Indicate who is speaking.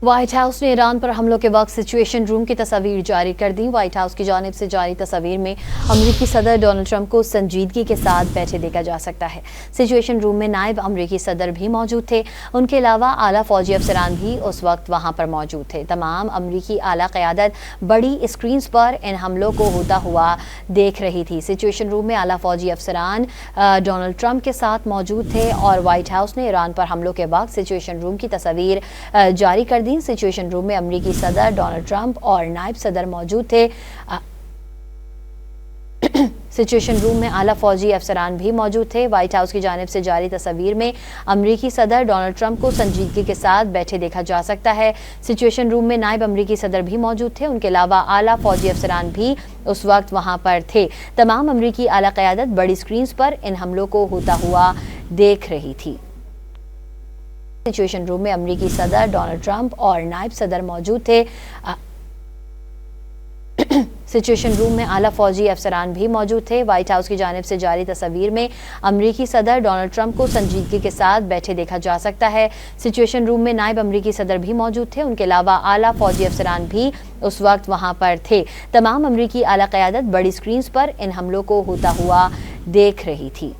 Speaker 1: White house نے ایران پر حملوں کے وقت سچویشن روم کی تصاویر جاری کر دیں۔ وائٹ ہاؤس کی جانب سے جاری تصاویر میں امریکی صدر ڈونلڈ ٹرمپ کو سنجیدگی کے ساتھ بیٹھے دیکھا جا سکتا ہے۔ سچویشن روم میں نائب امریکی صدر بھی موجود تھے، ان کے علاوہ اعلیٰ فوجی افسران بھی اس وقت وہاں پر موجود تھے۔ تمام امریکی اعلیٰ قیادت بڑی اسکرینز پر ان حملوں کو ہوتا ہوا دیکھ رہی تھی۔ سچویشن روم میں اعلیٰ فوجی افسران ڈونلڈ ٹرمپ کے ساتھ موجود تھے اور وائٹ ہاؤس نے ایران پر حملوں کے وقت سچویشن روم کی تصاویر جاری کر دی۔ سچویشن روم میں امریکی صدر ڈونلڈ ٹرمپ اور نائب صدر موجود تھے۔ سچویشن روم میں اعلیٰ فوجی افسران بھی موجود تھے۔ وائٹ ہاؤس کی جانب سے جاری تصاویر میں امریکی صدر ڈونلڈ ٹرمپ کو سنجیدگی کے ساتھ بیٹھے دیکھا جا سکتا ہے۔ سچویشن روم میں نائب امریکی صدر بھی موجود تھے، ان کے علاوہ اعلیٰ فوجی افسران بھی اس وقت وہاں پر تھے۔ تمام امریکی اعلیٰ قیادت بڑی اسکرینز پر ان حملوں کو ہوتا ہوا دیکھ رہی تھی۔ سچویشن روم میں امریکی صدر ڈونلڈ ٹرمپ اور نائب صدر موجود تھے۔ سچویشن روم میں اعلیٰ فوجی افسران بھی موجود تھے۔ وائٹ ہاؤس کی جانب سے جاری تصاویر میں امریکی صدر ڈونلڈ ٹرمپ کو سنجیدگی کے ساتھ بیٹھے دیکھا جا سکتا ہے۔ سچویشن روم میں نائب امریکی صدر بھی موجود تھے، ان کے علاوہ اعلیٰ فوجی افسران بھی اس وقت وہاں پر تھے۔ تمام امریکی اعلیٰ قیادت بڑی اسکرینز پر ان حملوں کو ہوتا ہوا دیکھ رہی تھی۔